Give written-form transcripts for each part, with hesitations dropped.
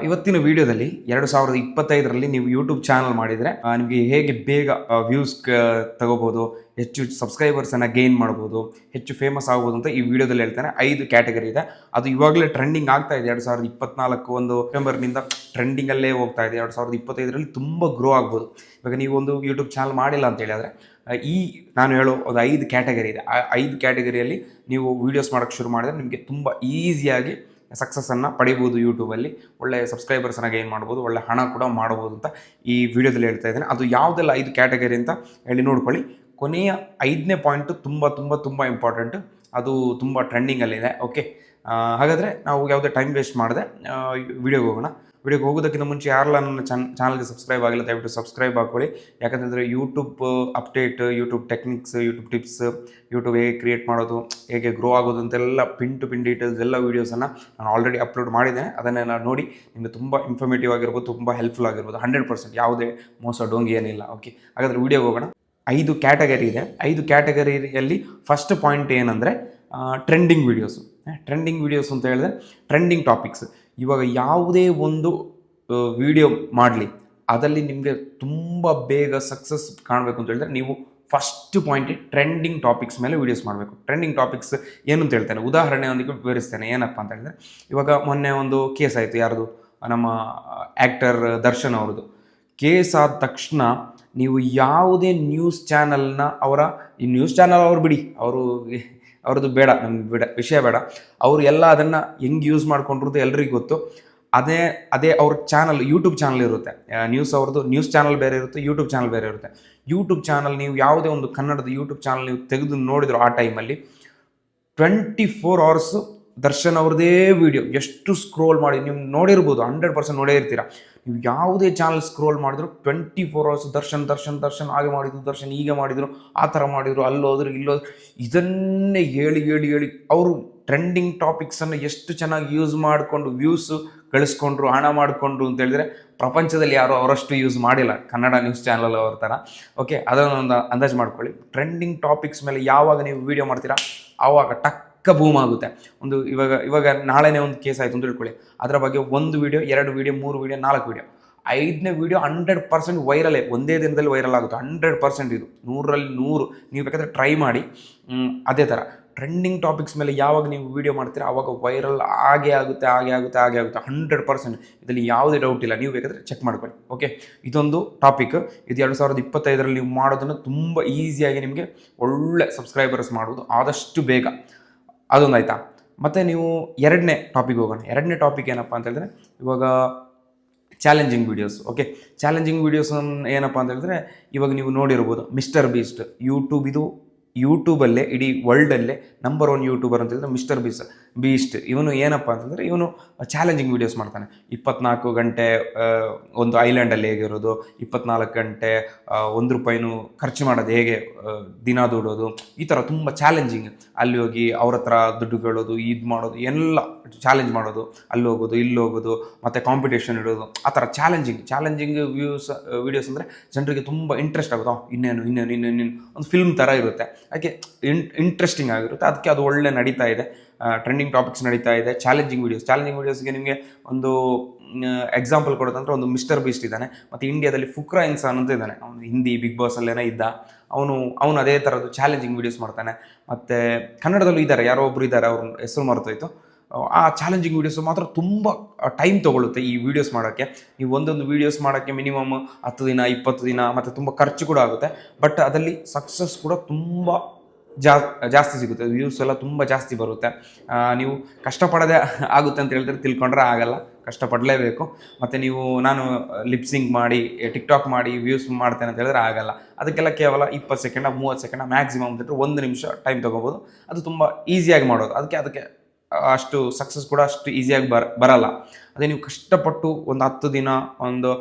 ಇವತ್ತಿನ ವಿಡಿಯೋದಲ್ಲಿ 2025ರಲ್ಲಿ ನೀವು ಯೂಟ್ಯೂಬ್ ಚಾನಲ್ ಮಾಡಿದರೆ ನಿಮಗೆ ಹೇಗೆ ಬೇಗ ವ್ಯೂಸ್ ತಗೋಬಹುದು, ಹೆಚ್ಚು ಸಬ್ಸ್ಕ್ರೈಬರ್ಸನ್ನು ಗೇನ್ ಮಾಡ್ಬೋದು, ಹೆಚ್ಚು ಫೇಮಸ್ ಆಗ್ಬೋದು ಅಂತ ಈ ವಿಡಿಯೋದಲ್ಲಿ ಹೇಳ್ತಾನೆ. 5 ಕ್ಯಾಟಗರಿ ಇದೆ. ಅದು ಇವಾಗಲೇ ಟ್ರೆಂಡಿಂಗ್ ಆಗ್ತಾ ಇದೆ. 2024 ಒಂದು ಸೆಪ್ಟೆಂಬರ್ನಿಂದ ಟ್ರೆಂಡಿಂಗಲ್ಲೇ ಹೋಗ್ತಾ ಇದೆ. 2025ರಲ್ಲಿ ತುಂಬ ಗ್ರೋ ಆಗ್ಬೋದು. ಇವಾಗ ನೀವು ಒಂದು ಯೂಟ್ಯೂಬ್ ಚಾನಲ್ ಮಾಡಿಲ್ಲ ಅಂತ ಹೇಳಿದ್ರೆ ನಾನು ಹೇಳೋ ಒಂದು 5 ಕ್ಯಾಟಗರಿ ಇದೆ. ಆ 5 ಕ್ಯಾಟಗರಿಯಲ್ಲಿ ನೀವು ವೀಡಿಯೋಸ್ ಮಾಡೋಕ್ಕೆ ಶುರು ಮಾಡಿದ್ರೆ ನಿಮಗೆ ತುಂಬ ಈಸಿಯಾಗಿ ಸಕ್ಸಸ್ಸನ್ನು ಪಡಿಬೋದು. ಯೂಟ್ಯೂಬಲ್ಲಿ ಒಳ್ಳೆ ಸಬ್ಸ್ಕ್ರೈಬರ್ಸನ್ನು ಗೇನ್ ಮಾಡ್ಬೋದು, ಒಳ್ಳೆ ಹಣ ಕೂಡ ಮಾಡ್ಬೋದು ಅಂತ ಈ ವಿಡಿಯೋದಲ್ಲಿ ಹೇಳ್ತಾ ಇದ್ದೇನೆ. ಅದು ಯಾವುದೆಲ್ಲ 5 ಕ್ಯಾಟಗರಿ ಅಂತ ಹೇಳಿ ನೋಡ್ಕೊಳ್ಳಿ. ಕೊನೆಯ 5ನೇ ಪಾಯಿಂಟು ತುಂಬ ತುಂಬ ತುಂಬ ಇಂಪಾರ್ಟೆಂಟು. ಅದು ತುಂಬ ಟ್ರೆಂಡಿಂಗಲ್ಲಿದೆ. ಓಕೆ, ಹಾಗಾದರೆ ನಾವು ಯಾವುದೇ ಟೈಮ್ ವೇಸ್ಟ್ ಮಾಡದೆ ವಿಡಿಯೋಗೆ ಹೋಗೋಣ. ವಿಡಿಯೋಗೆ ಹೋಗೋದಕ್ಕಿಂತ ಮುಂಚೆ ಯಾರೆಲ್ಲ ನನ್ನ ಚಾನಲ್ಗೆ ಸಬ್ಸ್ಕ್ರೈಬ್ ಆಗಿಲ್ಲ ದಯವಿಟ್ಟು ಸಬ್ಸ್ಕ್ರೈಬ್ ಹಾಕೊಳ್ಳಿ. ಯಾಕಂತಂದರೆ YouTube update, YouTube techniques, YouTube tips, YouTube ಹೇಗೆ ಕ್ರಿಯೇಟ್ ಮಾಡೋದು, ಹೇಗೆ ಗ್ರೋ ಆಗೋದು ಅಂತೆಲ್ಲ ಪಿನ್ ಟು ಪಿನ್ ಡೀಟೇಲ್ಸ್ ಎಲ್ಲ ವೀಡಿಯೋಸನ್ನು ನಾನು ಆಲ್ರೆಡಿ ಅಪ್ಲೋಡ್ ಮಾಡಿದ್ದೇನೆ. ಅದನ್ನೆಲ್ಲ ನೋಡಿ ನಿಮಗೆ ತುಂಬ ಇನ್ಫಾರ್ಮೇಟಿವ್ ಆಗಿರ್ಬೋದು, ತುಂಬ ಹೆಲ್ಪ್ಫುಲ್ ಆಗಿರ್ಬೋದು. 100% ಯಾವುದೇ ಮೋಸ ಡೋಂಗಿ ಏನಿಲ್ಲ. ಓಕೆ, ಹಾಗಾದರೆ ವಿಡಿಯೋಗೆ ಹೋಗೋಣ. 5 ಕ್ಯಾಟಗರಿ ಇದೆ. 5 ಕ್ಯಾಟಗರಿಯಲ್ಲಿ ಫಸ್ಟ್ ಪಾಯಿಂಟ್ ಏನಂದರೆ ಟ್ರೆಂಡಿಂಗ್ ವೀಡಿಯೋಸು. ಟ್ರೆಂಡಿಂಗ್ ವೀಡಿಯೋಸ್ ಅಂತ ಹೇಳಿದ್ರೆ ಟ್ರೆಂಡಿಂಗ್ ಟಾಪಿಕ್ಸ್. ಇವಾಗ ಯಾವುದೇ ಒಂದು ವಿಡಿಯೋ ಮಾಡಲಿ ಅದರಲ್ಲಿ ನಿಮಗೆ ತುಂಬ ಬೇಗ ಸಕ್ಸಸ್ ಕಾಣಬೇಕು ಅಂತ ಹೇಳಿದ್ರೆ ನೀವು ಫಸ್ಟ್ ಪಾಯಿಂಟ್ ಟ್ರೆಂಡಿಂಗ್ ಟಾಪಿಕ್ಸ್ ಮೇಲೆ ವೀಡಿಯೋಸ್ ಮಾಡಬೇಕು. ಟ್ರೆಂಡಿಂಗ್ ಟಾಪಿಕ್ಸ್ ಏನು ಅಂತ ಹೇಳ್ತೇನೆ, ಉದಾಹರಣೆಯೊಂದಿಗೆ ವಿವರಿಸ್ತೇನೆ. ಏನಪ್ಪ ಅಂತ ಹೇಳಿದ್ರೆ, ಇವಾಗ ಮೊನ್ನೆ ಒಂದು ಕೇಸ್ ಆಯಿತು. ಯಾರ್ದು? ನಮ್ಮ ಆ್ಯಕ್ಟರ್ ದರ್ಶನ್ ಅವ್ರದ್ದು ಕೇಸ್ ಆದ ತಕ್ಷಣ ನೀವು ಯಾವುದೇ ನ್ಯೂಸ್ ಚಾನಲ್ನ ಈ ನ್ಯೂಸ್ ಚಾನಲ್ ಅವ್ರು ಬಿಡಿ, ಅವ್ರದ್ದು ಬೇಡ, ನಮ್ಗೆ ವಿಷಯ ಬೇಡ. ಅವರು ಎಲ್ಲ ಅದನ್ನು ಹೆಂಗೆ ಯೂಸ್ ಮಾಡ್ಕೊಂಡಿರೋದು ಎಲ್ರಿಗೂ ಗೊತ್ತು. ಅದೇ ಅವ್ರ ಚಾನಲ್, ಯೂಟ್ಯೂಬ್ ಚಾನಲ್ ಇರುತ್ತೆ. ಅವ್ರದ್ದು ನ್ಯೂಸ್ ಚಾನಲ್ ಬೇರೆ ಇರುತ್ತೆ, ಯೂಟ್ಯೂಬ್ ಚಾನಲ್ ಬೇರೆ ಇರುತ್ತೆ. ಯೂಟ್ಯೂಬ್ ಚಾನಲ್ ನೀವು ಯಾವುದೇ ಒಂದು ಕನ್ನಡದ ಯೂಟ್ಯೂಬ್ ಚಾನಲ್ ನೀವು ತೆಗೆದು ನೋಡಿದ್ರು ಆ ಟೈಮಲ್ಲಿ 24 hours ದರ್ಶನ್ ಅವ್ರದ್ದೇ ವಿಡಿಯೋ. ಎಷ್ಟು ಸ್ಕ್ರೋಲ್ ಮಾಡಿ ನೀವು ನೋಡಿರ್ಬೋದು, 100% ನೋಡೇ ಇರ್ತೀರ. ನೀವು ಯಾವುದೇ ಚಾನಲ್ ಸ್ಕ್ರೋಲ್ ಮಾಡಿದ್ರು 24 hours ದರ್ಶನ್ ಹಾಗೆ ಮಾಡಿದ್ರು, ದರ್ಶನ್ ಹೀಗೆ ಮಾಡಿದರು, ಆ ಥರ ಮಾಡಿದರು, ಅಲ್ಲೋದ್ರು ಇಲ್ಲೋದ್ರು, ಇದನ್ನೇ ಹೇಳಿ ಅವರು ಟ್ರೆಂಡಿಂಗ್ ಟಾಪಿಕ್ಸನ್ನು ಎಷ್ಟು ಚೆನ್ನಾಗಿ ಯೂಸ್ ಮಾಡಿಕೊಂಡು ವ್ಯೂಸ್ ಗಳಿಸ್ಕೊಂಡ್ರು, ಹಣ ಮಾಡಿಕೊಂಡ್ರು ಅಂತ ಹೇಳಿದ್ರೆ ಪ್ರಪಂಚದಲ್ಲಿ ಯಾರು ಅವರಷ್ಟು ಯೂಸ್ ಮಾಡಿಲ್ಲ ಕನ್ನಡ ನ್ಯೂಸ್ ಚಾನಲ್ ಅವ್ರ ಥರ. ಓಕೆ, ಅದನ್ನೊಂದು ಅಂದಾಜು ಮಾಡ್ಕೊಳ್ಳಿ. ಟ್ರೆಂಡಿಂಗ್ ಟಾಪಿಕ್ಸ್ ಮೇಲೆ ಯಾವಾಗ ನೀವು ವೀಡಿಯೋ ಮಾಡ್ತೀರಾ ಆವಾಗ ಬೂಮ್ ಆಗುತ್ತೆ. ಇವಾಗ ನಾಳೆನೇ ಒಂದು ಕೇಸ್ ಆಯಿತು ಅಂತ ತಿಳ್ಕೊಳ್ಳಿ. ಅದರ ಬಗ್ಗೆ 1 ವಿಡಿಯೋ, 2 ವಿಡಿಯೋ, 3 ವಿಡಿಯೋ, 4 ವಿಡಿಯೋ, 5ನೇ ವಿಡಿಯೋ 100% ವೈರಲೇ, ಒಂದೇ ದಿನದಲ್ಲಿ ವೈರಲ್ ಆಗುತ್ತೆ. 100% ಇದು 100ರಲ್ಲಿ 100. ನೀವು ಬೇಕಾದರೆ ಟ್ರೈ ಮಾಡಿ. ಅದೇ ಥರ ಟ್ರೆಂಡಿಂಗ್ ಟಾಪಿಕ್ಸ್ ಮೇಲೆ ಯಾವಾಗ ನೀವು ವೀಡಿಯೋ ಮಾಡ್ತೀರಾ ಆವಾಗ ವೈರಲ್ ಆಗೇ ಆಗುತ್ತೆ 100%. ಇದರಲ್ಲಿ ಯಾವುದೇ ಡೌಟ್ ಇಲ್ಲ, ನೀವು ಬೇಕಾದರೆ ಚೆಕ್ ಮಾಡ್ಕೊಳ್ಳಿ. ಓಕೆ, ಇದೊಂದು ಟಾಪಿಕ್. ಇದು 2025ರಲ್ಲಿ ನೀವು ಮಾಡೋದನ್ನು ತುಂಬ ಈಸಿಯಾಗಿ ನಿಮಗೆ ಒಳ್ಳೆ ಸಬ್ಸ್ಕ್ರೈಬರ್ಸ್ ಮಾಡ್ಬೋದು ಆದಷ್ಟು ಬೇಗ. ಅದೊಂದು ಆಯಿತಾ. ಮತ್ತು ನೀವು 2ನೇ ಟಾಪಿಕ್ ಹೋಗೋಣ. 2ನೇ ಟಾಪಿಕ್ ಏನಪ್ಪ ಅಂತ ಹೇಳಿದ್ರೆ ಇವಾಗ challenging videos. Okay, challenging videos ಏನಪ್ಪ ಅಂತ ಹೇಳಿದ್ರೆ ಇವಾಗ ನೀವು ನೋಡಿರ್ಬೋದು ಮಿಸ್ಟರ್ ಬೀಸ್ಟ್. ಯೂಟ್ಯೂಬಲ್ಲೇ ಇಡೀ ವರ್ಲ್ಡಲ್ಲೇ ನಂಬರ್ 1 ಯೂಟ್ಯೂಬರ್ ಅಂತ ಹೇಳಿದ್ರೆ ಮಿಸ್ಟರ್ ಬೀಸ್ಟ್. ಇವನು ಏನಪ್ಪ ಅಂತಂದರೆ ಇವನು ಚಾಲೆಂಜಿಂಗ್ ವೀಡಿಯೋಸ್ ಮಾಡ್ತಾನೆ. 24 ಗಂಟೆ ಒಂದು ಐಲ್ಯಾಂಡಲ್ಲಿ ಹೇಗಿರೋದು, 24 ಗಂಟೆ ₹1 ಖರ್ಚು ಮಾಡೋದು, ಹೇಗೆ ದಿನ ದುಡೋದು, ಈ ಥರ ತುಂಬ ಚಾಲೆಂಜಿಂಗ್. ಅಲ್ಲಿ ಹೋಗಿ ಅವ್ರ ಹತ್ರ ದುಡ್ಡು ಕೇಳೋದು, ಇದು ಮಾಡೋದು, ಎಲ್ಲ ಚಾಲೆಂಜ್ ಮಾಡೋದು, ಅಲ್ಲಿ ಹೋಗೋದು ಇಲ್ಲಿ ಹೋಗೋದು, ಮತ್ತು ಕಾಂಪಿಟೇಷನ್ ಇಡೋದು, ಆ ಥರ ಚಾಲೆಂಜಿಂಗ್ ವೀಡಿಯೋಸ್ ಅಂದರೆ ಜನರಿಗೆ ತುಂಬ ಇಂಟ್ರೆಸ್ಟ್ ಆಗೋದು. ಇನ್ನೇನು ಒಂದು ಫಿಲ್ಮ್ ಥರ ಇರುತ್ತೆ, ಅದಕ್ಕೆ ಇಂಟ್ರೆಸ್ಟಿಂಗ್ ಆಗಿರುತ್ತೆ. ಅದಕ್ಕೆ ಅದು ಒಳ್ಳೆ ನಡೀತಾ ಇದೆ. ಟ್ರೆಂಡಿಂಗ್ ಟಾಪಿಕ್ಸ್ ನಡೀತಾ ಇದೆ. ಚಾಲೆಂಜಿಂಗ್ ವೀಡಿಯೋಸ್ಗೆ ನಿಮಗೆ ಒಂದು ಎಕ್ಸಾಂಪಲ್ ಕೊಡೋದಂದ್ರೆ ಒಂದು ಮಿಸ್ಟರ್ ಬೀಸ್ಟ್ ಇದ್ದಾನೆ, ಮತ್ತು ಇಂಡಿಯಾದಲ್ಲಿ ಫುಕ್ರಾ ಇನ್ಸಾನ್ ಅಂತ ಇದ್ದಾನೆ. ಅವನು ಹಿಂದಿ ಬಿಗ್ ಬಾಸಲ್ಲೇನೋ ಇದ್ದ. ಅವನು ಅದೇ ಥರದ್ದು ಚಾಲೆಂಜಿಂಗ್ ವೀಡಿಯೋಸ್ ಮಾಡ್ತಾನೆ. ಮತ್ತು ಕನ್ನಡದಲ್ಲೂ ಇದ್ದಾರೆ, ಯಾರೋ ಒಬ್ಬರು ಇದ್ದಾರೆ, ಅವ್ರ ಹೆಸರು ಮರೆತೋಯ್ತು. ಆ ಚಾಲೆಂಜಿಂಗ್ ವೀಡಿಯೋಸ್ ಮಾತ್ರ ತುಂಬ ಟೈಮ್ ತೊಗೊಳುತ್ತೆ ಈ ವೀಡಿಯೋಸ್ ಮಾಡೋಕ್ಕೆ. ನೀವು ಒಂದೊಂದು ವೀಡಿಯೋಸ್ ಮಾಡೋಕ್ಕೆ ಮಿನಿಮಮ್ 10 ದಿನ 20 ದಿನ, ಮತ್ತು ತುಂಬ ಖರ್ಚು ಕೂಡ ಆಗುತ್ತೆ. ಬಟ್ ಅದರಲ್ಲಿ ಸಕ್ಸಸ್ ಕೂಡ ತುಂಬ ಜಾಸ್ತಿ ಸಿಗುತ್ತೆ. ವ್ಯೂಸ್ ಎಲ್ಲ ತುಂಬ ಜಾಸ್ತಿ ಬರುತ್ತೆ. ನೀವು ಕಷ್ಟಪಡೋದೇ ಆಗುತ್ತೆ ಅಂತ ಹೇಳಿದ್ರೆ ತಿಳ್ಕೊಂಡ್ರೆ ಆಗಲ್ಲ, ಕಷ್ಟಪಡಲೇಬೇಕು. ಮತ್ತು ನಾನು ಲಿಪ್ಸಿಂಗ್ ಮಾಡಿ ಟಿಕ್ಟಾಕ್ ಮಾಡಿ ವ್ಯೂಸ್ ಮಾಡ್ತೇನೆ ಅಂತ ಹೇಳಿದ್ರೆ ಆಗಲ್ಲ. ಅದಕ್ಕೆಲ್ಲ ಕೇವಲ 20 ಸೆಕೆಂಡ 30 ಸೆಕೆಂಡ ಮ್ಯಾಕ್ಸಿಮಮ್ ಅಂತಂದರೆ 1 ನಿಮಿಷ ಟೈಮ್ ತೊಗೋಬೋದು. ಅದು ತುಂಬ ಈಸಿಯಾಗಿ ಮಾಡೋದು. ಅದಕ್ಕೆ ಅಷ್ಟು ಸಕ್ಸಸ್ ಕೂಡ ಅಷ್ಟು ಈಸಿಯಾಗಿ ಬರಲ್ಲ. ಅದೇ ನೀವು ಕಷ್ಟಪಟ್ಟು ಒಂದು 10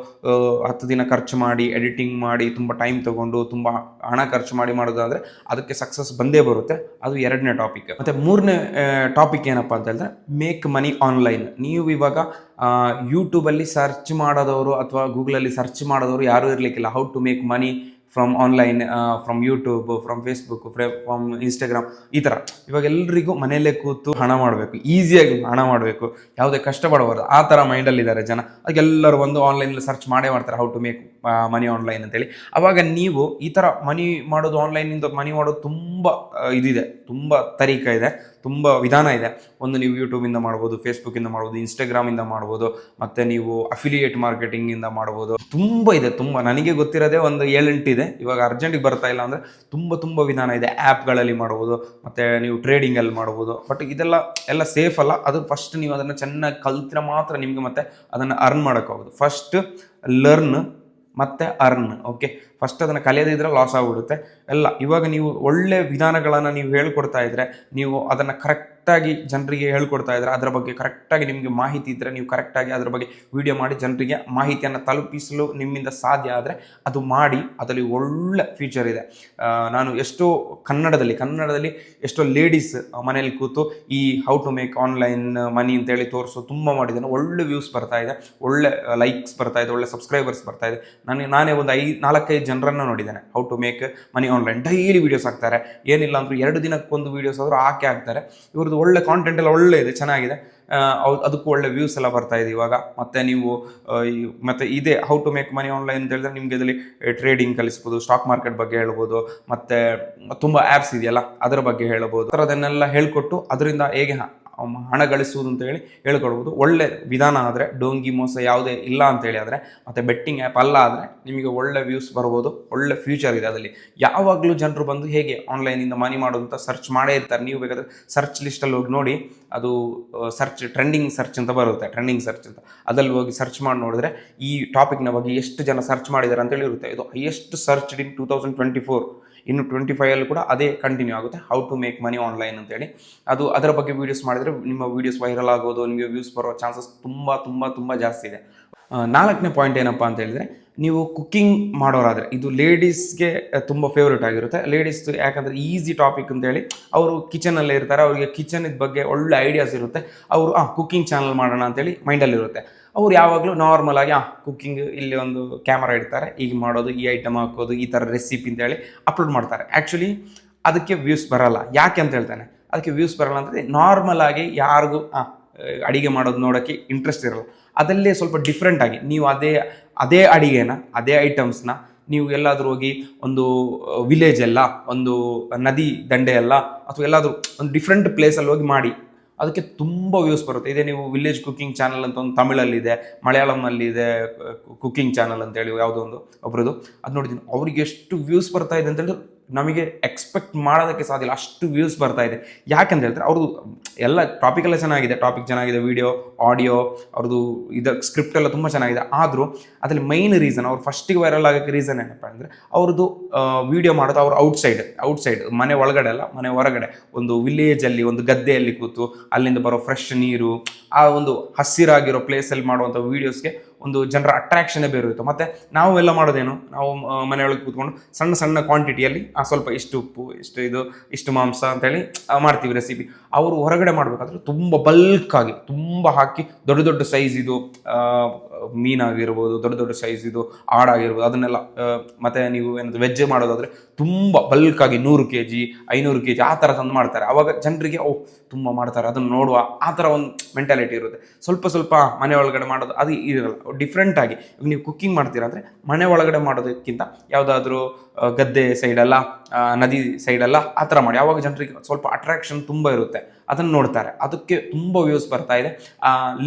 ದಿನ ಖರ್ಚು ಮಾಡಿ ಎಡಿಟಿಂಗ್ ಮಾಡಿ ತುಂಬ ಟೈಮ್ ತೊಗೊಂಡು ತುಂಬ ಹಣ ಖರ್ಚು ಮಾಡೋದಾದರೆ ಅದಕ್ಕೆ ಸಕ್ಸಸ್ ಬಂದೇ ಬರುತ್ತೆ. ಅದು 2ನೇ ಟಾಪಿಕ್. ಮತ್ತು 3ನೇ ಟಾಪಿಕ್ ಏನಪ್ಪ ಅಂತ ಹೇಳಿದ್ರೆ ಮೇಕ್ ಮನಿ ಆನ್ಲೈನ್. ನೀವು ಇವಾಗ ಯೂಟ್ಯೂಬಲ್ಲಿ ಸರ್ಚ್ ಮಾಡೋದವರು ಅಥವಾ ಗೂಗಲಲ್ಲಿ ಸರ್ಚ್ ಮಾಡೋದವರು ಯಾರೂ ಇರಲಿಕ್ಕಿಲ್ಲ how to make money from online, from YouTube, from Facebook, from Instagram, ಈ ಥರ ಇವಾಗ ಎಲ್ರಿಗೂ ಮನೆಯಲ್ಲೇ ಕೂತು ಹಣ ಮಾಡಬೇಕು, ಈಸಿಯಾಗಿ ಹಣ ಮಾಡಬೇಕು, ಯಾವುದೇ ಕಷ್ಟಪಡಬಾರ್ದು ಆ ಥರ ಮೈಂಡಲ್ಲಿದ್ದಾರೆ ಜನ. ಅದಕ್ಕೆಲ್ಲರೂ ಒಂದು ಆನ್ಲೈನಲ್ಲಿ ಸರ್ಚ್ ಮಾಡೇ ಮಾಡ್ತಾರೆ how to make money online ಅಂತೇಳಿ. ಅವಾಗ ನೀವು ಈ ಥರ ಮನಿ ಮಾಡೋದು, ಆನ್ಲೈನಿಂದ ಮನಿ ಮಾಡೋದು ತುಂಬ ಇದಿದೆ, ತುಂಬ ತರೀಕ ಇದೆ, ತುಂಬ ವಿಧಾನ ಇದೆ. ಒಂದು ನೀವು ಯೂಟ್ಯೂಬಿಂದ ಮಾಡ್ಬೋದು, ಫೇಸ್ಬುಕ್ಕಿಂದ ಮಾಡ್ಬೋದು, ಇನ್ಸ್ಟಾಗ್ರಾಮಿಂದ ಮಾಡ್ಬೋದು, ಮತ್ತು ನೀವು ಅಫಿಲಿಯೇಟ್ ಮಾರ್ಕೆಟಿಂಗಿಂದ ಮಾಡ್ಬೋದು. ತುಂಬ ಇದೆ, ತುಂಬ. ನನಗೆ ಗೊತ್ತಿರೋದೇ ಒಂದು 7-8 ಇದೆ. ಇವಾಗ ಅರ್ಜೆಂಟಿಗೆ ಬರ್ತಾ ಇಲ್ಲ ಅಂದರೆ ತುಂಬ ವಿಧಾನ ಇದೆ. ಆ್ಯಪ್ಗಳಲ್ಲಿ ಮಾಡ್ಬೋದು, ಮತ್ತು ನೀವು ಟ್ರೇಡಿಂಗಲ್ಲಿ ಮಾಡ್ಬೋದು. ಬಟ್ ಇದೆಲ್ಲ ಸೇಫ್ ಅಲ್ಲ. ಅದು ಫಸ್ಟ್ ನೀವು ಅದನ್ನು ಚೆನ್ನಾಗಿ ಕಲ್ತ್ರೆ ಮಾತ್ರ ನಿಮಗೆ ಮತ್ತೆ ಅದನ್ನು ಅರ್ನ್ ಮಾಡೋಕ್ಕಾಗೋದು. ಫಸ್ಟ್ ಲರ್ನ್ ಮತ್ತು ಅರ್ನ್. ಓಕೆ, ಫಸ್ಟ್ ಅದನ್ನು ಕಲಿಯೋದಿದ್ರೆ ಲಾಸ್ ಆಗಿಬಿಡುತ್ತೆ ಎಲ್ಲ. ಇವಾಗ ನೀವು ಒಳ್ಳೆ ವಿಧಾನಗಳನ್ನು ನೀವು ಹೇಳ್ಕೊಡ್ತಾ ಇದ್ದರೆ, ನೀವು ಅದನ್ನು ಕರೆಕ್ಟಾಗಿ ಜನರಿಗೆ ಹೇಳ್ಕೊಡ್ತಾ ಇದ್ದರೆ, ಅದರ ಬಗ್ಗೆ ಕರೆಕ್ಟಾಗಿ ನಿಮಗೆ ಮಾಹಿತಿ ಇದ್ದರೆ, ನೀವು ಕರೆಕ್ಟಾಗಿ ಅದರ ಬಗ್ಗೆ ವಿಡಿಯೋ ಮಾಡಿ ಜನರಿಗೆ ಮಾಹಿತಿಯನ್ನು ತಲುಪಿಸಲು ನಿಮ್ಮಿಂದ ಸಾಧ್ಯ ಆದರೆ ಅದು ಮಾಡಿ. ಅದರಲ್ಲಿ ಒಳ್ಳೆ ಫ್ಯೂಚರ್ ಇದೆ. ನಾನು ಎಷ್ಟೋ ಕನ್ನಡದಲ್ಲಿ ಎಷ್ಟೋ ಲೇಡೀಸ್ ಮನೇಲಿ ಕೂತು ಈ ಹೌ ಟು ಮೇಕ್ ಆನ್ಲೈನ್ ಮನಿ ಅಂತೇಳಿ ತೋರಿಸೋ ತುಂಬ ಮಾಡಿದ್ದೇನೆ. ಒಳ್ಳೆ ವ್ಯೂಸ್ ಬರ್ತಾ ಇದೆ, ಒಳ್ಳೆ ಲೈಕ್ಸ್ ಬರ್ತಾ ಇದೆ, ಒಳ್ಳೆ ಸಬ್ಸ್ಕ್ರೈಬರ್ಸ್ ಬರ್ತಾ ಇದೆ. ನಾನೇ ಒಂದು 4-5 ಜನರನ್ನು ನೋಡಿದ್ದೇನೆ how to make money online. Daily videos ಹಾಕ್ತಾರೆ, ಏನಿಲ್ಲ ಅಂದರೂ 2 ದಿನಕ್ಕೊಂದು ವೀಡಿಯೋಸ್ ಆದರೂ ಹಾಕ್ತಾರೆ. ಇವ್ರದ್ದು ಒಳ್ಳೆ ಕಾಂಟೆಂಟ್ ಎಲ್ಲ ಒಳ್ಳೆ ಇದೆ, ಚೆನ್ನಾಗಿದೆ. ಅದಕ್ಕೂ ಒಳ್ಳೆ ವ್ಯೂಸ್ ಎಲ್ಲ ಬರ್ತಾ ಇದೆ ಇವಾಗ. ಮತ್ತು ನೀವು ಮತ್ತು ಇದೇ how to make money online ಅಂತ ಹೇಳಿದ್ರೆ ನಿಮಗೆ ಇದರಲ್ಲಿ ಟ್ರೇಡಿಂಗ್ ಕಲಿಸ್ಬೋದು, ಸ್ಟಾಕ್ ಮಾರ್ಕೆಟ್ ಬಗ್ಗೆ ಹೇಳ್ಬೋದು, ಮತ್ತು ತುಂಬ ಆ್ಯಪ್ಸ್ ಇದೆಯಲ್ಲ ಅದರ ಬಗ್ಗೆ ಹೇಳ್ಬೋದು. ಅದನ್ನೆಲ್ಲ ಹೇಳ್ಕೊಟ್ಟು ಅದರಿಂದ ಹೇಗೆ ಹಣ ಗಳಿಸುವುದು ಅಂತ ಹೇಳಿ ಹೇಳ್ಕೊಡ್ಬೋದು. ಒಳ್ಳೆ ವಿಧಾನ ಆದರೆ, ಡೋಂಗಿ ಮೋಸ ಯಾವುದೇ ಇಲ್ಲ ಅಂತೇಳಿ ಆದರೆ, ಮತ್ತು ಬೆಟ್ಟಿಂಗ್ ಆ್ಯಪ್ ಅಲ್ಲ ಆದರೆ ನಿಮಗೆ ಒಳ್ಳೆ ವ್ಯೂಸ್ ಬರ್ಬೋದು, ಒಳ್ಳೆ ಫ್ಯೂಚರ್ ಇದೆ ಅದರಲ್ಲಿ. ಯಾವಾಗಲೂ ಜನರು ಬಂದು ಹೇಗೆ ಆನ್ಲೈನಿಂದ ಮನಿ ಮಾಡೋದು ಅಂತ ಸರ್ಚ್ ಮಾಡೇ ಇರ್ತಾರೆ. ನೀವು ಬೇಕಾದರೆ ಸರ್ಚ್ ಲಿಸ್ಟಲ್ಲಿ ಹೋಗಿ ನೋಡಿ, ಅದು ಟ್ರೆಂಡಿಂಗ್ ಸರ್ಚ್ ಅಂತ ಬರುತ್ತೆ, ಟ್ರೆಂಡಿಂಗ್ ಸರ್ಚ್ ಅಂತ. ಅದಲ್ಲಿ ಹೋಗಿ ಸರ್ಚ್ ಮಾಡಿ ನೋಡಿದ್ರೆ ಈ ಟಾಪಿಕ್ನ ಬಗ್ಗೆ ಎಷ್ಟು ಜನ ಸರ್ಚ್ ಮಾಡಿದ್ದಾರೆ ಅಂತೇಳಿ ಇರುತ್ತೆ. ಇದು ಹೈಯೆಸ್ಟ್ ಸರ್ಚ್ ಇನ್ 2024. ಇನ್ನು 25 ಕೂಡ ಅದೇ ಕಂಟಿನ್ಯೂ ಆಗುತ್ತೆ, how to make money online ಅಂತೇಳಿ. ಅದರ ಬಗ್ಗೆ ವೀಡಿಯೋಸ್ ಮಾಡಿದರೆ ನಿಮ್ಮ ವೀಡಿಯೋಸ್ ವೈರಲ್ ಆಗೋದು, ನಿಮಗೆ ವ್ಯೂಸ್ ಬರೋ ಚಾನ್ಸಸ್ ತುಂಬ ಜಾಸ್ತಿ ಇದೆ. 4ನೇ ಪಾಯಿಂಟ್ ಏನಪ್ಪ ಅಂತ ಹೇಳಿದರೆ, ನೀವು ಕುಕ್ಕಿಂಗ್ ಮಾಡೋರಾದರೆ ಇದು ಲೇಡೀಸ್ಗೆ ತುಂಬ ಫೇವ್ರೇಟ್ ಆಗಿರುತ್ತೆ. ಲೇಡೀಸ್ ಯಾಕಂದರೆ ಈಸಿ ಟಾಪಿಕ್ ಅಂತೇಳಿ ಅವರು ಕಿಚನಲ್ಲೇ ಇರ್ತಾರೆ, ಅವರಿಗೆ ಕಿಚನ್ ಬಗ್ಗೆ ಒಳ್ಳೆ ಐಡಿಯಾಸ್ ಇರುತ್ತೆ. ಅವರು ಕುಕ್ಕಿಂಗ್ ಚಾನಲ್ ಮಾಡೋಣ ಅಂತೇಳಿ ಮೈಂಡಲ್ಲಿರುತ್ತೆ. ಅವ್ರು ಯಾವಾಗಲೂ ನಾರ್ಮಲ್ ಆಗಿ ಕುಕ್ಕಿಂಗ್, ಇಲ್ಲಿ ಒಂದು ಕ್ಯಾಮರಾ ಇಡ್ತಾರೆ, ಈಗ ಮಾಡೋದು, ಈ ಐಟಮ್ ಹಾಕೋದು, ಈ ಥರ ರೆಸಿಪಿ ಅಂತೇಳಿ ಅಪ್ಲೋಡ್ ಮಾಡ್ತಾರೆ. ಆ್ಯಕ್ಚುಲಿ ಅದಕ್ಕೆ ವ್ಯೂಸ್ ಬರೋಲ್ಲ. ಯಾಕೆ ಅಂತ ಹೇಳ್ತಾನೆ, ಅದಕ್ಕೆ ವ್ಯೂಸ್ ಬರೋಲ್ಲ ಅಂದರೆ ನಾರ್ಮಲ್ ಆಗಿ ಯಾರಿಗೂ ಅಡಿಗೆ ಮಾಡೋದು ನೋಡೋಕ್ಕೆ ಇಂಟ್ರೆಸ್ಟ್ ಇರೋಲ್ಲ. ಅದಲ್ಲೇ ಸ್ವಲ್ಪ ಡಿಫ್ರೆಂಟಾಗಿ ನೀವು ಅದೇ ಅಡಿಗೆನ, ಅದೇ ಐಟಮ್ಸ್ನ ನೀವು ಎಲ್ಲಾದರೂ ಹೋಗಿ ಒಂದು ವಿಲೇಜೆಲ್ಲ, ಒಂದು ನದಿ ದಂಡೆಯಲ್ಲ, ಅಥವಾ ಎಲ್ಲಾದರೂ ಒಂದು ಡಿಫ್ರೆಂಟ್ ಪ್ಲೇಸಲ್ಲಿ ಹೋಗಿ ಮಾಡಿ, ಅದಕ್ಕೆ ತುಂಬ ವ್ಯೂಸ್ ಬರುತ್ತೆ. ಇದೇ ನೀವು ವಿಲೇಜ್ ಕುಕ್ಕಿಂಗ್ ಚಾನಲ್ ಅಂತ ಒಂದು ತಮಿಳಲ್ಲಿದೆ, ಮಲಯಾಳಂನಲ್ಲಿದೆ ಕುಕ್ಕಿಂಗ್ ಚಾನಲ್ ಅಂತೇಳಿ ಯಾವುದೋ ಒಬ್ರದ್ದು, ಅದು ನೋಡಿದ್ದೀನಿ. ಅವ್ರಿಗೆ ಎಷ್ಟು ವ್ಯೂಸ್ ಬರ್ತಾ ಇದೆ ಅಂತೇಳಿದ್ರೆ ನಮಗೆ ಎಕ್ಸ್ಪೆಕ್ಟ್ ಮಾಡೋದಕ್ಕೆ ಸಾಧ್ಯ ಇಲ್ಲ, ಅಷ್ಟು ವ್ಯೂಸ್ ಬರ್ತಾ ಇದೆ. ಯಾಕಂತ ಹೇಳಿದ್ರೆ ಅವ್ರದ್ದು ಎಲ್ಲ ಟಾಪಿಕೆಲ್ಲ ಚೆನ್ನಾಗಿದೆ, ವಿಡಿಯೋ, ಆಡಿಯೋ, ಅವ್ರದ್ದು ಸ್ಕ್ರಿಪ್ಟ್ ಎಲ್ಲ ತುಂಬ ಚೆನ್ನಾಗಿದೆ. ಆದರೂ ಅದರಲ್ಲಿ ಮೈನ್ ರೀಸನ್, ಅವ್ರು ಫಸ್ಟಿಗೆ ವೈರಲ್ ಆಗೋಕ್ಕೆ ರೀಸನ್ ಏನಪ್ಪ ಅಂದರೆ, ಅವ್ರದ್ದು ವಿಡಿಯೋ ಮಾಡೋದು ಅವ್ರು ಔಟ್ಸೈಡ್, ಮನೆ ಒಳಗಡೆ ಅಲ್ಲ, ಮನೆ ಹೊರಗಡೆ ಒಂದು ವಿಲೇಜಲ್ಲಿ, ಒಂದು ಗದ್ದೆಯಲ್ಲಿ ಕೂತು ಅಲ್ಲಿಂದ ಬರೋ ಫ್ರೆಶ್ ನೀರು, ಆ ಒಂದು ಹಸಿರಾಗಿರೋ ಪ್ಲೇಸಲ್ಲಿ ಮಾಡುವಂಥ ವೀಡಿಯೋಸ್ಗೆ ಒಂದು ಜನರ ಅಟ್ರಾಕ್ಷನೇ ಬೇರೆ ಇರುತ್ತೆ. ಮತ್ತು ನಾವು ಎಲ್ಲ ಮಾಡೋದೇನು, ನಾವು ಮನೆಯೊಳಗೆ ಕೂತ್ಕೊಂಡು ಸಣ್ಣ ಕ್ವಾಂಟಿಟಿಯಲ್ಲಿ ಸ್ವಲ್ಪ ಇಷ್ಟು ಉಪ್ಪು, ಇಷ್ಟು ಮಾಂಸ ಅಂತೇಳಿ ಮಾಡ್ತೀವಿ ರೆಸಿಪಿ. ಅವರು ಹೊರಗಡೆ ಮಾಡಬೇಕಾದ್ರೆ ತುಂಬ ಬಲ್ಕಾಗಿ ತುಂಬ ಹಾಕಿ ದೊಡ್ಡ ಸೈಜ್ ಇದು ಮೀನಾಗಿರ್ಬೋದು, ದೊಡ್ಡ ಸೈಜ್ ಇದು ಆಡಾಗಿರ್ಬೋದು, ಅದನ್ನೆಲ್ಲ. ಮತ್ತು ನೀವು ಏನಾದರೂ ವೆಜ್ ಮಾಡೋದಾದರೆ ತುಂಬ ಬಲ್ಕಾಗಿ 100 kg 500 kg ಆ ಥರ ತಂದು ಮಾಡ್ತಾರೆ. ಆವಾಗ ಜನರಿಗೆ ತುಂಬ ಮಾಡ್ತಾರೆ, ಅದನ್ನು ನೋಡುವ ಆ ಥರ ಒಂದು ಮೆಂಟಾಲಿಟಿ ಇರುತ್ತೆ. ಸ್ವಲ್ಪ ಮನೆ ಒಳಗಡೆ ಮಾಡೋದು ಅದು ಇರಲ್ಲ. ಡಿಫ್ರೆಂಟಾಗಿ ನೀವು ಕುಕ್ಕಿಂಗ್ ಮಾಡ್ತೀರಾ ಅಂದರೆ ಮನೆ ಒಳಗಡೆ ಮಾಡೋದಕ್ಕಿಂತ ಯಾವುದಾದ್ರೂ ಗದ್ದೆ ಸೈಡಲ್ಲ, ನದಿ ಸೈಡಲ್ಲ ಆ ಥರ ಮಾಡಿ. ಆವಾಗ ಜನರಿಗೆ ಸ್ವಲ್ಪ ಅಟ್ರಾಕ್ಷನ್ ತುಂಬ ಇರುತ್ತೆ, ಅದನ್ನು ನೋಡ್ತಾರೆ. ಅದಕ್ಕೆ ತುಂಬ ವ್ಯೂಸ್ ಬರ್ತಾ ಇದೆ.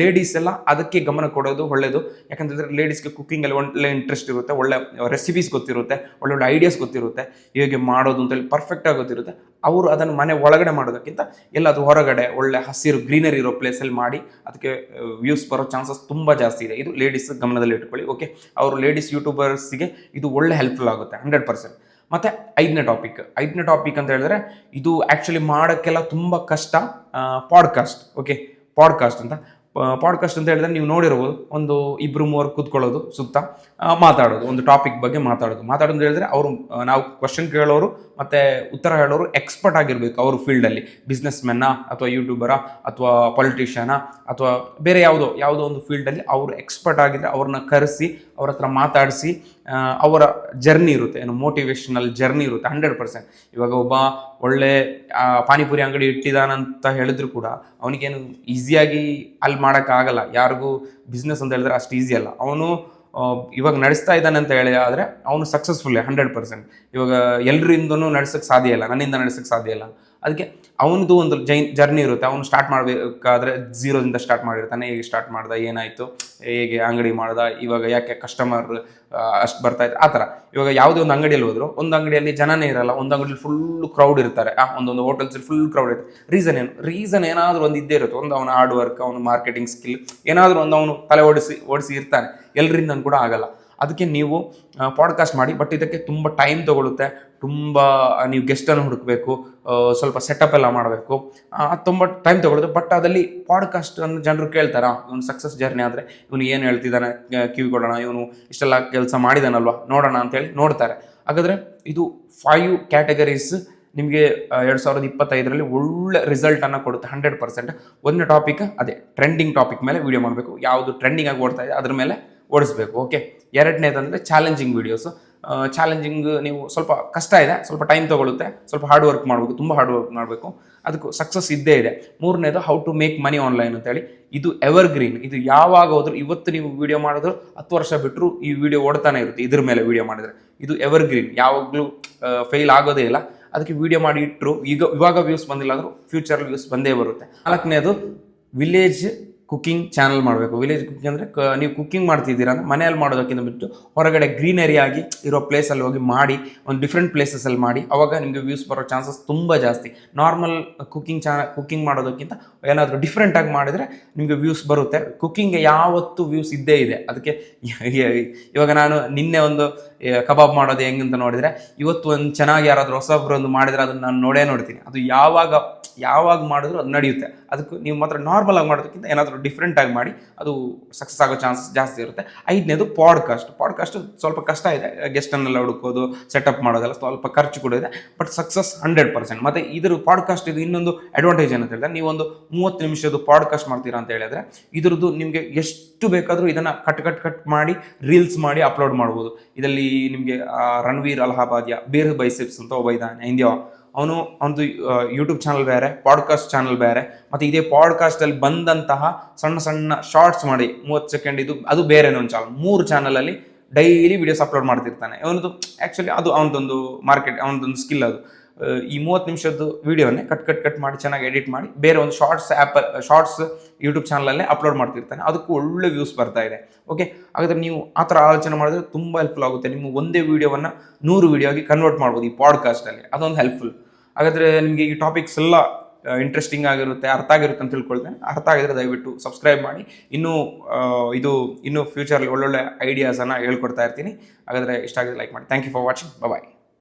ಲೇಡೀಸ್ ಎಲ್ಲ ಅದಕ್ಕೆ ಗಮನ ಕೊಡೋದು ಒಳ್ಳೆಯದು. ಯಾಕಂತಂದರೆ ಲೇಡೀಸ್ಗೆ ಕುಕ್ಕಿಂಗಲ್ಲಿ ಒಳ್ಳೆ ಇಂಟ್ರೆಸ್ಟ್ ಇರುತ್ತೆ, ಒಳ್ಳೆ ರೆಸಿಪೀಸ್ ಗೊತ್ತಿರುತ್ತೆ, ಒಳ್ಳೊಳ್ಳೆ ಐಡಿಯಾಸ್ ಗೊತ್ತಿರುತ್ತೆ, ಹೇಗೆ ಮಾಡೋದು ಅಂತೇಳಿ ಪರ್ಫೆಕ್ಟಾಗಿ ಗೊತ್ತಿರುತ್ತೆ. ಅವರು ಅದನ್ನು ಮನೆ ಒಳಗಡೆ ಮಾಡೋದಕ್ಕಿಂತ ಎಲ್ಲಾದರೂ ಹೊರಗಡೆ ಒಳ್ಳೆ ಹಸಿರು ಗ್ರೀನರಿ ಇರೋ ಪ್ಲೇಸಲ್ಲಿ ಮಾಡಿ ಅದಕ್ಕೆ ವ್ಯೂಸ್ ಬರೋ ಚಾನ್ಸಸ್ ತುಂಬ ಜಾಸ್ತಿ ಇದೆ. ಇದು ಲೇಡೀಸ್ ಗಮನದಲ್ಲಿ ಇಟ್ಕೊಳ್ಳಿ. ಓಕೆ, ಅವರು ಲೇಡೀಸ್ ಯೂಟ್ಯೂಬರ್ಸ್ಗೆ ಇದು ಒಳ್ಳೆ ಹೆಲ್ಪ್ಫುಲ್ ಆಗುತ್ತೆ 100%. ಮತ್ತು 5ನೇ ಟಾಪಿಕ್ ಅಂತ ಹೇಳಿದ್ರೆ, ಇದು ಆ್ಯಕ್ಚುಲಿ ಮಾಡೋಕ್ಕೆಲ್ಲ ತುಂಬ ಕಷ್ಟ, ಪಾಡ್ಕಾಸ್ಟ್. ಓಕೆ, ಪಾಡ್ಕಾಸ್ಟ್ ಅಂತ ಪಾಡ್ಕಾಸ್ಟ್ ಅಂತ ಹೇಳಿದ್ರೆ ನೀವು ನೋಡಿರ್ಬೋದು, ಒಂದು 2-3 ಕೂತ್ಕೊಳ್ಳೋದು ಸುತ್ತ ಮಾತಾಡೋದು, ಒಂದು ಟಾಪಿಕ್ ಬಗ್ಗೆ ಮಾತಾಡೋದು ಅಂತ ಹೇಳಿದ್ರೆ ಅವರು ನಾವು ಕ್ವಶನ್ ಕೇಳೋರು ಮತ್ತು ಉತ್ತರ ಹೇಳೋರು ಎಕ್ಸ್ಪರ್ಟ್ ಆಗಿರಬೇಕು ಅವ್ರ ಫೀಲ್ಡಲ್ಲಿ. ಬಿಸ್ನೆಸ್ ಮೆನ್ನಾ ಅಥವಾ ಯೂಟ್ಯೂಬರಾ ಅಥವಾ ಪೊಲಿಟಿಷಿಯನಾ ಅಥವಾ ಬೇರೆ ಯಾವುದೋ ಒಂದು ಫೀಲ್ಡಲ್ಲಿ ಅವರು ಎಕ್ಸ್ಪರ್ಟ್ ಆಗಿದ್ದರೆ ಅವ್ರನ್ನ ಕರೆಸಿ ಅವ್ರ ಹತ್ರ ಮಾತಾಡಿಸಿ ಅವರ ಜರ್ನಿ ಇರುತ್ತೆ, ಏನು ಮೋಟಿವೇಶನಲ್ ಜರ್ನಿ ಇರುತ್ತೆ 100%. ಇವಾಗ ಒಬ್ಬ ಒಳ್ಳೆ ಪಾನಿಪುರಿ ಅಂಗಡಿ ಇಟ್ಟಿದಾನಂತ ಹೇಳಿದ್ರು ಕೂಡ ಅವನಿಗೇನು ಈಸಿಯಾಗಿ ಅಲ್ಲಿ ಮಾಡೋಕ್ಕಾಗಲ್ಲ. ಯಾರಿಗೂ ಬಿಸ್ನೆಸ್ ಅಂತ ಹೇಳಿದ್ರೆ ಅಷ್ಟು ಈಸಿ ಅಲ್ಲ. ಅವನು ಇವಾಗ ನಡೆಸ್ತಾ ಇದ್ದಾನೆ ಅಂತ ಹೇಳಿ ಆದರೆ ಅವನು ಸಕ್ಸಸ್ಫುಲ್ಲೇ 100%. ಇವಾಗ ಎಲ್ಲರಿಂದನೂ ನಡೆಸೋಕ್ಕೆ ಸಾಧ್ಯ ಇಲ್ಲ, ನನ್ನಿಂದ ನಡೆಸೋಕ್ಕೆ ಸಾಧ್ಯ ಇಲ್ಲ. ಅದಕ್ಕೆ ಅವನದು ಒಂದು ಜರ್ನಿ ಇರುತ್ತೆ. ಅವನು ಸ್ಟಾರ್ಟ್ ಮಾಡಬೇಕಾದ್ರೆ 0ದಿಂದ ಸ್ಟಾರ್ಟ್ ಮಾಡಿರ್ತಾನೆ. ಹೇಗೆ ಸ್ಟಾರ್ಟ್ ಮಾಡ್ದ, ಏನಾಯಿತು, ಹೇಗೆ ಅಂಗಡಿ ಮಾಡ್ದ, ಇವಾಗ ಯಾಕೆ ಕಸ್ಟಮರ್ ಅಷ್ಟು ಬರ್ತಾಯಿತ್ತು, ಆ ಥರ. ಇವಾಗ ಯಾವುದೇ ಒಂದು ಅಂಗಡಿಯಲ್ಲಿ ಹೋದ್ರು, ಒಂದು ಅಂಗಡಿಯಲ್ಲಿ ಜನನೇ ಇರಲ್ಲ, ಒಂದು ಅಂಗಡಿಯಲ್ಲಿ ಫುಲ್ ಕ್ರೌಡ್ ಇರ್ತಾರೆ, ಒಂದೊಂದು ಹೋಟೆಲ್ಸಲ್ಲಿ ಫುಲ್ ಕ್ರೌಡ್ ಇರುತ್ತೆ. ರೀಸನ್ ಏನಾದರೂ ಒಂದು ಇದ್ದೇ ಇರುತ್ತೆ. ಒಂದು ಅವನ ಹಾರ್ಡ್ ವರ್ಕ್, ಅವನ ಮಾರ್ಕೆಟಿಂಗ್ ಸ್ಕಿಲ್ ಏನಾದರೂ ಒಂದು ಅವನು ತಲೆ ಓಡಿಸಿ ಇರ್ತಾನೆ. ಎಲ್ಲರಿಂದ ಕೂಡ ಆಗಲ್ಲ. ಅದಕ್ಕೆ ನೀವು ಪಾಡ್ಕಾಸ್ಟ್ ಮಾಡಿ, ಬಟ್ ಇದಕ್ಕೆ ತುಂಬ ಟೈಮ್ ತೊಗೊಳುತ್ತೆ. ತುಂಬ ನೀವು ಗೆಸ್ಟನ್ನು ಹುಡುಕಬೇಕು, ಸ್ವಲ್ಪ ಸೆಟಪ್ ಎಲ್ಲ ಮಾಡಬೇಕು, ಅದು ತುಂಬ ಟೈಮ್ ತೊಗೊಳುತ್ತೆ. ಬಟ್ ಅದಲ್ಲಿ ಪಾಡ್ಕಾಸ್ಟ್ ಅನ್ನು ಜನರು ಕೇಳ್ತಾರಾ, ಇವನು ಸಕ್ಸಸ್ ಜರ್ನಿ ಆದರೆ ಇವನು ಏನು ಹೇಳ್ತಿದ್ದಾನೆ ಕಿವಿ ಕೊಡೋಣ, ಇವನು ಇಷ್ಟೆಲ್ಲ ಕೆಲಸ ಮಾಡಿದಾನಲ್ವ ನೋಡೋಣ ಅಂತೇಳಿ ನೋಡ್ತಾರೆ. ಹಾಗಾದರೆ ಇದು 5 ಕ್ಯಾಟಗರೀಸ್ ನಿಮಗೆ 2025ರಲ್ಲಿ ಒಳ್ಳೆ ರಿಸಲ್ಟನ್ನು ಕೊಡುತ್ತೆ 100%. ಒಂದನೇ ಟಾಪಿಕ್ ಅದೇ ಟ್ರೆಂಡಿಂಗ್ ಟಾಪಿಕ್ ಮೇಲೆ ವೀಡಿಯೋ ಮಾಡಬೇಕು, ಯಾವುದು ಟ್ರೆಂಡಿಂಗ್ ಆಗಿ ಓಡ್ತಾ ಇದೆ ಅದ್ರ ಮೇಲೆ ಓಡಿಸ್ಬೇಕು. ಓಕೆ, ಎರಡನೇದಂದರೆ ಚಾಲೆಂಜಿಂಗ್ ವೀಡಿಯೋಸು. ಚಾಲೆಂಜಿಂಗ್ ನೀವು ಸ್ವಲ್ಪ ಕಷ್ಟ ಇದೆ, ಸ್ವಲ್ಪ ಟೈಮ್ ತೊಗೊಳುತ್ತೆ, ಸ್ವಲ್ಪ ಹಾರ್ಡ್ ವರ್ಕ್ ಮಾಡಬೇಕು, ತುಂಬ ಹಾರ್ಡ್ ವರ್ಕ್ ಮಾಡಬೇಕು, ಅದಕ್ಕೂ ಸಕ್ಸಸ್ ಇದ್ದೇ ಇದೆ. ಮೂರನೇದು how to make money online ಅಂತೇಳಿ. ಇದು ಎವರ್ಗ್ರೀನ್. ಇದು ಯಾವಾಗ ಹೋದ್ರು, ಇವತ್ತು ನೀವು ವೀಡಿಯೋ ಮಾಡಿದ್ರು 10 ವರ್ಷ ಬಿಟ್ಟರು ಈ ವಿಡಿಯೋ ಓಡ್ತಾನೆ ಇರುತ್ತೆ. ಇದ್ರ ಮೇಲೆ ವೀಡಿಯೋ ಮಾಡಿದ್ರೆ ಇದು ಎವರ್ಗ್ರೀನ್, ಯಾವಾಗಲೂ ಫೇಲ್ ಆಗೋದೇ ಇಲ್ಲ. ಅದಕ್ಕೆ ವೀಡಿಯೋ ಮಾಡಿ ಇಟ್ಟರು ಇವಾಗ ವ್ಯೂಸ್ ಬಂದಿಲ್ಲ ಅಂದರೂ ಫ್ಯೂಚರಲ್ಲಿ ವ್ಯೂಸ್ ಬಂದೇ ಬರುತ್ತೆ. ನಾಲ್ಕನೇದು ವಿಲೇಜ್ ಕುಕ್ಕಿಂಗ್ ಚಾನಲ್ ಮಾಡಬೇಕು. ವಿಲೇಜ್ ಕುಕ್ಕಿಂಗ್ ಅಂದರೆ ನೀವು ಕುಕ್ಕಿಂಗ್ ಮಾಡ್ತಿದ್ದೀರಾ ಅಂದರೆ ಮನೆಯಲ್ಲಿ ಮಾಡೋದಕ್ಕಿಂತ ಬಿಟ್ಟು ಹೊರಗಡೆ ಗ್ರೀನರಿ ಆಗಿ ಇರೋ ಪ್ಲೇಸಲ್ಲಿ ಹೋಗಿ ಮಾಡಿ, ಒಂದು ಡಿಫ್ರೆಂಟ್ ಪ್ಲೇಸಸಲ್ಲಿ ಮಾಡಿ, ಅವಾಗ ನಿಮಗೆ ವ್ಯೂಸ್ ಬರೋ ಚಾನ್ಸಸ್ ತುಂಬ ಜಾಸ್ತಿ. ನಾರ್ಮಲ್ ಕುಕ್ಕಿಂಗ್ ಮಾಡೋದಕ್ಕಿಂತ ಏನಾದರೂ ಡಿಫ್ರೆಂಟಾಗಿ ಮಾಡಿದರೆ ನಿಮಗೆ ವ್ಯೂಸ್ ಬರುತ್ತೆ. ಕುಕ್ಕಿಂಗ್ಗೆ ಯಾವತ್ತೂ ವ್ಯೂಸ್ ಇದ್ದೇ ಇದೆ. ಅದಕ್ಕೆ ಇವಾಗ ನಾನು ನಿನ್ನೆ ಒಂದು ಕಬಾಬ್ ಮಾಡೋದು ಹೆಂಗಂತ ನೋಡಿದರೆ, ಇವತ್ತು ಒಂದು ಚೆನ್ನಾಗಿ ಯಾರಾದರೂ ಹೊಸಬ್ರು ಒಂದು ಮಾಡಿದರೆ ಅದನ್ನು ನಾನು ನೋಡ್ತೀನಿ. ಅದು ಯಾವಾಗ ಮಾಡಿದ್ರು ಅದು ನಡೆಯುತ್ತೆ. ಅದಕ್ಕೂ ನೀವು ಮಾತ್ರ ನಾರ್ಮಲ್ ಆಗಿ ಮಾಡೋದಕ್ಕಿಂತ ಏನಾದರೂ ಡಿಫ್ರೆಂಟಾಗಿ ಮಾಡಿ ಅದು ಸಕ್ಸಸ್ ಆಗೋ ಚಾನ್ಸಸ್ ಜಾಸ್ತಿ ಇರುತ್ತೆ. ಐದನೇದು ಪಾಡ್ಕಾಸ್ಟ್ ಸ್ವಲ್ಪ ಕಷ್ಟ ಇದೆ, ಗೆಸ್ಟನ್ನೆಲ್ಲ ಹುಡುಕೋದು, ಸೆಟಪ್ ಮಾಡೋದೆಲ್ಲ ಸ್ವಲ್ಪ ಖರ್ಚು ಕೂಡ ಇದೆ, ಬಟ್ ಸಕ್ಸಸ್ 100%. ಮತ್ತು ಇದ್ರ ಪಾಡ್ಕಾಸ್ಟ್ ಇದು ಇನ್ನೊಂದು ಅಡ್ವಾಂಟೇಜ್ ಏನಂತ ಹೇಳಿದ್ರೆ, ನೀವೊಂದು 30 ನಿಮಿಷದ ಪಾಡ್ಕಾಸ್ಟ್ ಮಾಡ್ತೀರಾ ಅಂತ ಹೇಳಿದ್ರೆ ಇದ್ರದ್ದು ನಿಮಗೆ ಎಷ್ಟು ಬೇಕಾದರೂ ಇದನ್ನು ಕಟ್ ಮಾಡಿ ರೀಲ್ಸ್ ಮಾಡಿ ಅಪ್ಲೋಡ್ ಮಾಡ್ಬೋದು. ಇದರಲ್ಲಿ ನಿಮಗೆ ರಣವೀರ್ ಅಲಹಾಬಾದಿಯ ಬೇರ್ ಬೈಸೆಪ್ಸ್ ಅಂತ ಒಬ್ಬ ಇದ್ದಾನೆ, ಇಂಡಿಯಾ. ಅವನದು ಯೂಟ್ಯೂಬ್ ಚಾನಲ್ ಬೇರೆ, ಪಾಡ್ಕಾಸ್ಟ್ ಚಾನಲ್ ಬೇರೆ, ಮತ್ತು ಇದೇ ಪಾಡ್ಕಾಸ್ಟಲ್ಲಿ ಬಂದಂತಹ ಸಣ್ಣ ಶಾರ್ಟ್ಸ್ ಮಾಡಿ 30 ಸೆಕೆಂಡ್ ಅದು ಬೇರೆ ಒಂದು ಚಾನಲ್. 3 ಚಾನಲಲ್ಲಿ ಡೈಲಿ ವಿಡಿಯೋಸ್ ಅಪ್ಲೋಡ್ ಮಾಡ್ತಿರ್ತಾನೆ. ಅವನದು ಆ್ಯಕ್ಚುಲಿ ಅದು ಅವನದೊಂದು ಸ್ಕಿಲ್. ಅದು ಈ 30 ನಿಮಿಷದ್ದು ವೀಡಿಯೋನೇ ಕಟ್ ಮಾಡಿ ಚೆನ್ನಾಗಿ ಎಡಿಟ್ ಮಾಡಿ ಬೇರೆ ಒಂದು ಶಾರ್ಟ್ಸ್ ಯೂಟ್ಯೂಬ್ ಚಾನಲಲ್ಲೇ ಅಪ್ಲೋಡ್ ಮಾಡ್ತಿರ್ತಾನೆ. ಅದಕ್ಕೂ ಒಳ್ಳೆ ವ್ಯೂಸ್ ಬರ್ತಾ ಇದೆ. ಓಕೆ, ಹಾಗಾದರೆ ನೀವು ಆ ಥರ ಆಲೋಚನೆ ಮಾಡಿದ್ರೆ ತುಂಬ ಹೆಲ್ಪ್ಫುಲ್ ಆಗುತ್ತೆ. ನಿಮ್ಮ ಒಂದೇ ವೀಡಿಯೋವನ್ನು 100 ವೀಡಿಯೋಗೆ ಕನ್ವರ್ಟ್ ಮಾಡ್ಬೋದು ಈ ಪಾಡ್ಕಾಸ್ಟಲ್ಲಿ. ಅದೊಂದು ಹೆಲ್ಪ್ಫುಲ್. ಹಾಗಾದರೆ ನಿಮಗೆ ಈ ಟಾಪಿಕ್ಸ್ ಎಲ್ಲ ಇಂಟ್ರೆಸ್ಟಿಂಗ್ ಆಗಿರುತ್ತೆ, ಅರ್ಥ ಆಗಿರುತ್ತೆ ಅಂತ ತಿಳ್ಕೊಳ್ತೇನೆ. ಅರ್ಥ ಆಗಿದ್ರೆ ದಯವಿಟ್ಟು ಸಬ್ಸ್ಕ್ರೈಬ್ ಮಾಡಿ. ಇನ್ನೂ ಫ್ಯೂಚರಲ್ಲಿ ಒಳ್ಳೊಳ್ಳೆ ಐಡಿಯಾಸನ್ನು ಹೇಳ್ಕೊಡ್ತಾ ಇರ್ತೀನಿ. ಹಾಗಾದರೆ ಇಷ್ಟ ಆಗಿದೆ ಲೈಕ್ ಮಾಡಿ. Thank you for watching. Bye.